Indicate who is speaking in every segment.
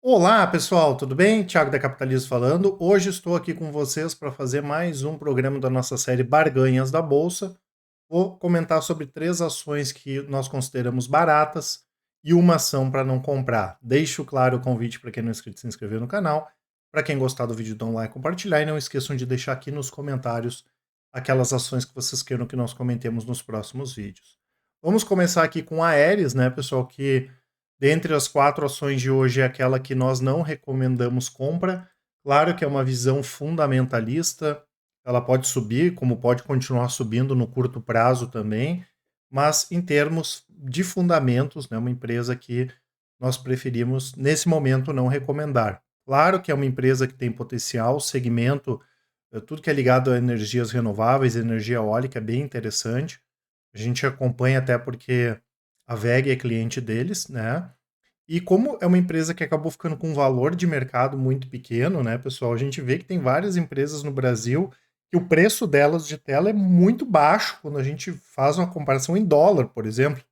Speaker 1: Olá, pessoal, tudo bem? Thiago da Capitalismo falando. Hoje estou aqui com vocês para fazer mais um programa da nossa série Barganhas da Bolsa. Vou comentar sobre três ações que nós consideramos baratas e uma ação para não comprar. Deixo claro o convite para quem não é inscrito se inscrever no canal. Para quem gostar do vídeo, dá um like, compartilhar e não esqueçam de deixar aqui nos comentários aquelas ações que vocês queiram que nós comentemos nos próximos vídeos. Vamos começar aqui com a Ares, né, pessoal, que dentre as quatro ações de hoje é aquela que nós não recomendamos compra. Claro que é uma visão fundamentalista, ela pode subir, como pode continuar subindo no curto prazo também, mas em termos de fundamentos, né, uma empresa que nós preferimos, nesse momento, não recomendar. Claro que é uma empresa que tem potencial, segmento, tudo que é ligado a energias renováveis, energia eólica é bem interessante. A gente acompanha até porque a WEG é cliente deles, né? E como é uma empresa que acabou ficando com um valor de mercado muito pequeno, né, pessoal? A gente vê que tem várias empresas no Brasil que o preço delas de tela é muito baixo quando a gente faz uma comparação em dólar, por exemplo.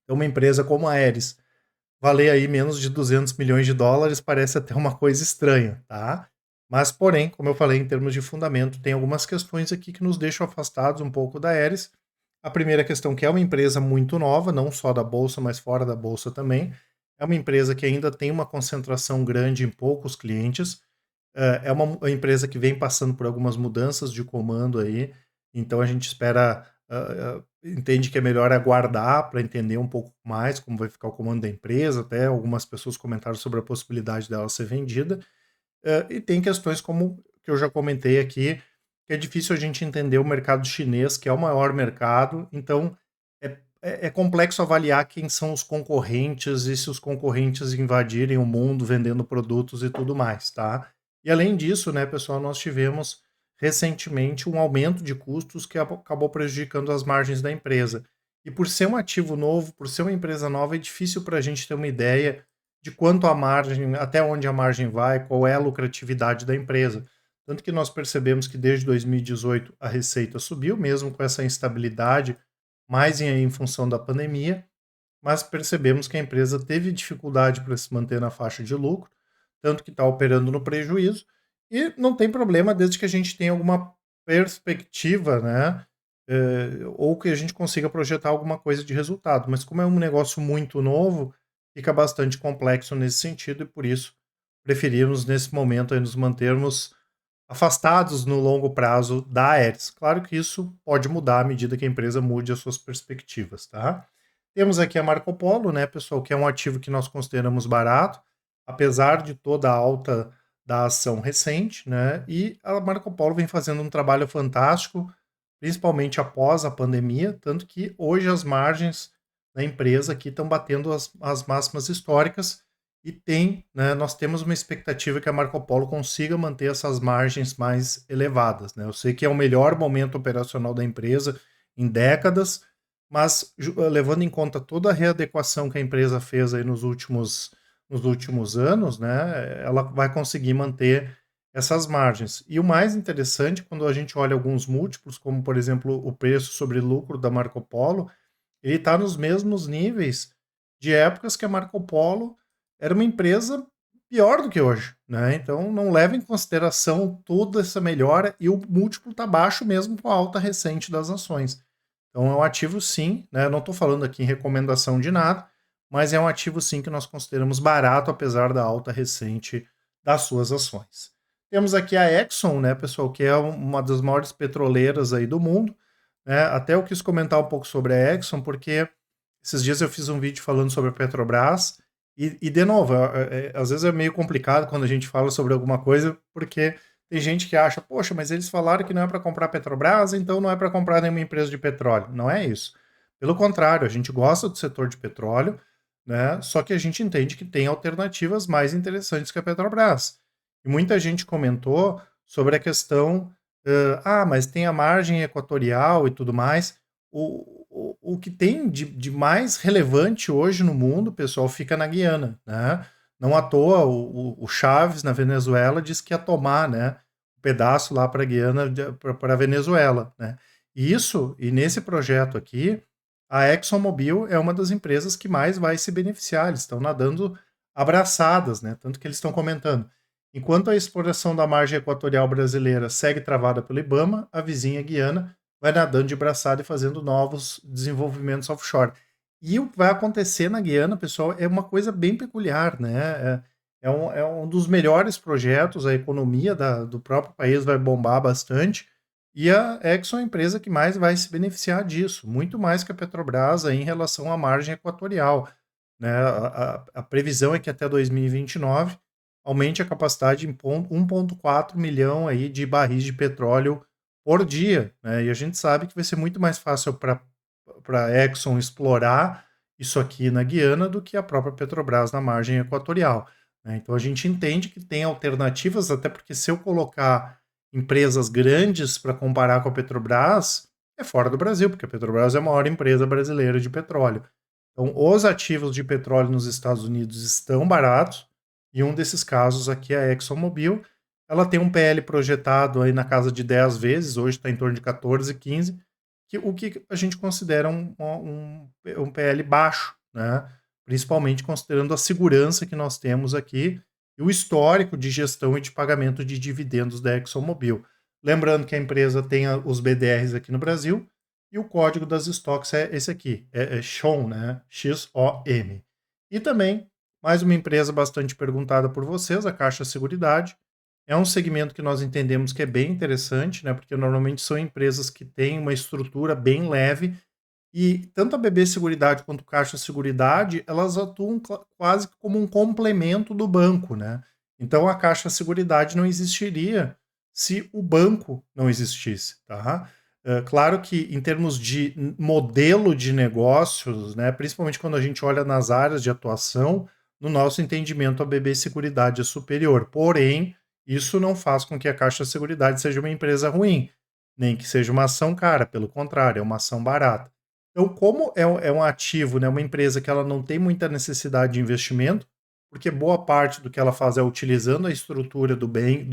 Speaker 1: É uma empresa como a Ares valer aí menos de 200 milhões de dólares parece até uma coisa estranha, tá? Mas, porém, como eu falei, em termos de fundamento, tem algumas questões aqui que nos deixam afastados um pouco da Ares. A primeira questão que é uma empresa muito nova, não só da bolsa, mas fora da bolsa também. É uma empresa que ainda tem uma concentração grande em poucos clientes. É uma empresa que vem passando por algumas mudanças de comando aí, então a gente espera, entende que é melhor aguardar para entender um pouco mais como vai ficar o comando da empresa, até algumas pessoas comentaram sobre a possibilidade dela ser vendida. E tem questões como que eu já comentei aqui, que é difícil a gente entender o mercado chinês, que é o maior mercado, então é complexo avaliar quem são os concorrentes e se os concorrentes invadirem o mundo vendendo produtos e tudo mais, tá? E além disso, né, pessoal, nós tivemos recentemente um aumento de custos que acabou prejudicando as margens da empresa. E por ser um ativo novo, por ser uma empresa nova, é difícil para a gente ter uma ideia de quanto a margem, até onde a margem vai, qual é a lucratividade da empresa. Tanto que nós percebemos que desde 2018 a receita subiu, mesmo com essa instabilidade, mais em função da pandemia, mas percebemos que a empresa teve dificuldade para se manter na faixa de lucro, tanto que está operando no prejuízo, e não tem problema desde que a gente tenha alguma perspectiva, né? Ou que a gente consiga projetar alguma coisa de resultado. Mas como é um negócio muito novo, fica bastante complexo nesse sentido, e por isso preferimos, nesse momento, aí, nos mantermos afastados no longo prazo da Aeres. Claro que isso pode mudar à medida que a empresa mude as suas perspectivas, tá? Temos aqui a Marco Polo, né, pessoal, que é um ativo que nós consideramos barato, apesar de toda a alta da ação recente, né? E a Marco Polo vem fazendo um trabalho fantástico, principalmente após a pandemia, tanto que hoje as margens da empresa aqui estão batendo as máximas históricas e tem, né, nós temos uma expectativa que a Marco Polo consiga manter essas margens mais elevadas, né? Eu sei que é o melhor momento operacional da empresa em décadas, mas levando em conta toda a readequação que a empresa fez aí nos últimos anos, né, ela vai conseguir manter essas margens. E o mais interessante, quando a gente olha alguns múltiplos, como por exemplo o preço sobre lucro da Marco Polo, ele está nos mesmos níveis de épocas que a Marco Polo era uma empresa pior do que hoje, né? Então não leva em consideração toda essa melhora e o múltiplo está baixo mesmo com a alta recente das ações. Então é um ativo sim, né? Não estou falando aqui em recomendação de nada, mas é um ativo sim que nós consideramos barato, apesar da alta recente das suas ações. Temos aqui a Exxon, né, pessoal, que é uma das maiores petroleiras aí do mundo, né? Até eu quis comentar um pouco sobre a Exxon, porque esses dias eu fiz um vídeo falando sobre a Petrobras, e de novo, às vezes é meio complicado quando a gente fala sobre alguma coisa, porque tem gente que acha, poxa, mas eles falaram que não é para comprar Petrobras, então não é para comprar nenhuma empresa de petróleo. Não é isso. Pelo contrário, a gente gosta do setor de petróleo, né? Só que a gente entende que tem alternativas mais interessantes que a Petrobras. E muita gente comentou sobre a questão, mas tem a margem equatorial e tudo mais. O que tem de mais relevante hoje no mundo, pessoal, fica na Guiana, né? Não à toa, o Chaves, na Venezuela, disse que ia tomar, né, um pedaço lá para a Guiana, para a Venezuela, né? E nesse projeto aqui, a ExxonMobil é uma das empresas que mais vai se beneficiar. Eles estão nadando abraçadas, né? Tanto que eles estão comentando. Enquanto a exploração da margem equatorial brasileira segue travada pelo IBAMA, a vizinha Guiana vai nadando de braçada e fazendo novos desenvolvimentos offshore. E o que vai acontecer na Guiana, pessoal, é uma coisa bem peculiar, né? É um dos melhores projetos, a economia do próprio país vai bombar bastante, e a Exxon é a empresa que mais vai se beneficiar disso, muito mais que a Petrobras aí em relação à margem equatorial, né? A previsão é que até 2029 aumente a capacidade em 1,4 milhão aí de barris de petróleo por dia, né? E a gente sabe que vai ser muito mais fácil para a Exxon explorar isso aqui na Guiana do que a própria Petrobras na margem equatorial, né? Então a gente entende que tem alternativas, até porque se eu colocar empresas grandes para comparar com a Petrobras, é fora do Brasil, porque a Petrobras é a maior empresa brasileira de petróleo. Então, os ativos de petróleo nos Estados Unidos estão baratos, e um desses casos aqui é a ExxonMobil. Ela tem um PL projetado aí na casa de 10 vezes, hoje está em torno de 14, 15, o que a gente considera um PL baixo, né? Principalmente considerando a segurança que nós temos aqui e o histórico de gestão e de pagamento de dividendos da ExxonMobil. Lembrando que a empresa tem os BDRs aqui no Brasil, e o código das estoques é esse aqui, é XOM, né? XOM. E também, mais uma empresa bastante perguntada por vocês, a Caixa Seguridade. É um segmento que nós entendemos que é bem interessante, né? Porque normalmente são empresas que têm uma estrutura bem leve, e tanto a BB Seguridade quanto a Caixa Seguridade, elas atuam quase como um complemento do banco, né? Então a Caixa Seguridade não existiria se o banco não existisse, tá? Claro que em termos de modelo de negócios, né, principalmente quando a gente olha nas áreas de atuação, no nosso entendimento a BB Seguridade é superior. Porém, isso não faz com que a Caixa Seguridade seja uma empresa ruim, nem que seja uma ação cara, pelo contrário, é uma ação barata. Então, como é um ativo, né, uma empresa que ela não tem muita necessidade de investimento, porque boa parte do que ela faz é utilizando a estrutura do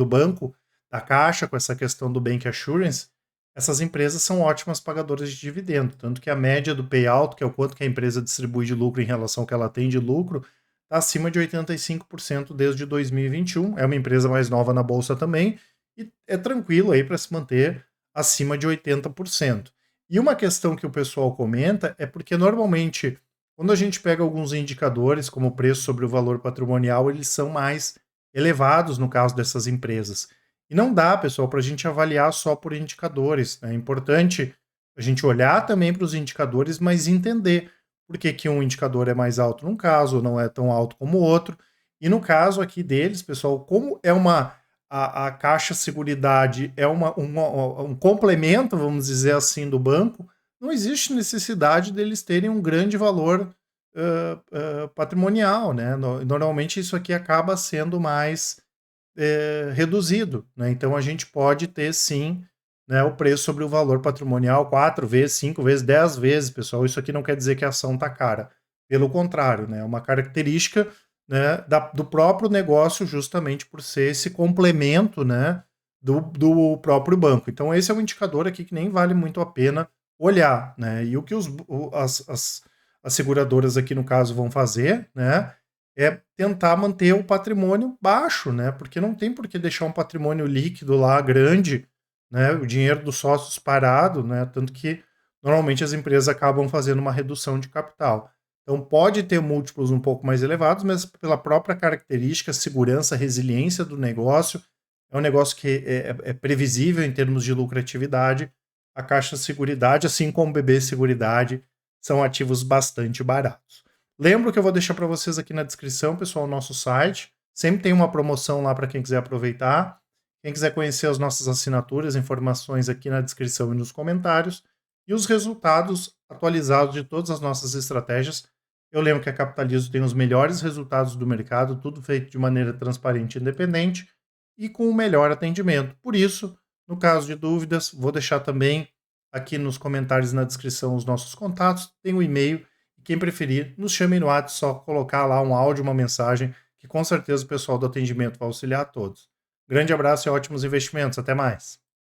Speaker 1: banco, da Caixa, com essa questão do Bank Assurance, essas empresas são ótimas pagadoras de dividendo. Tanto que a média do payout, que é o quanto que a empresa distribui de lucro em relação ao que ela tem de lucro, está acima de 85% desde 2021. É uma empresa mais nova na bolsa também, e é tranquilo aí para se manter acima de 80%. E uma questão que o pessoal comenta é porque normalmente, quando a gente pega alguns indicadores, como o preço sobre o valor patrimonial, eles são mais elevados no caso dessas empresas. E não dá, pessoal, para a gente avaliar só por indicadores, né? É importante a gente olhar também para os indicadores, mas entender por que, que um indicador é mais alto num caso, não é tão alto como o outro. E no caso aqui deles, pessoal, como é a Caixa Seguridade é um complemento, vamos dizer assim, do banco, não existe necessidade deles terem um grande valor patrimonial, né? Normalmente isso aqui acaba sendo mais reduzido, né? Então a gente pode ter sim, né, o preço sobre o valor patrimonial 4 vezes, 5 vezes, 10 vezes, pessoal. Isso aqui não quer dizer que a ação está cara. Pelo contrário, né? É uma característica, né, do próprio negócio, justamente por ser esse complemento, né, do próprio banco. Então esse é um indicador aqui que nem vale muito a pena olhar, né? E o que as seguradoras aqui no caso vão fazer, né, é tentar manter o patrimônio baixo, né? Porque não tem por que deixar um patrimônio líquido lá grande, né? O dinheiro dos sócios parado, né? Tanto que normalmente as empresas acabam fazendo uma redução de capital. Então pode ter múltiplos um pouco mais elevados, mas pela própria característica, segurança, resiliência do negócio, é um negócio que é previsível em termos de lucratividade. A Caixa Seguridade, assim como o BB Seguridade, são ativos bastante baratos. Lembro que eu vou deixar para vocês aqui na descrição, pessoal, o nosso site. Sempre tem uma promoção lá para quem quiser aproveitar. Quem quiser conhecer as nossas assinaturas, informações aqui na descrição e nos comentários. E os resultados atualizados de todas as nossas estratégias. Eu lembro que a Capitalizo tem os melhores resultados do mercado, tudo feito de maneira transparente e independente e com o melhor atendimento. Por isso, no caso de dúvidas, vou deixar também aqui nos comentários na descrição os nossos contatos, tem o e-mail. Quem preferir, nos chame no WhatsApp, só colocar lá um áudio, uma mensagem, que com certeza o pessoal do atendimento vai auxiliar a todos. Grande abraço e ótimos investimentos. Até mais.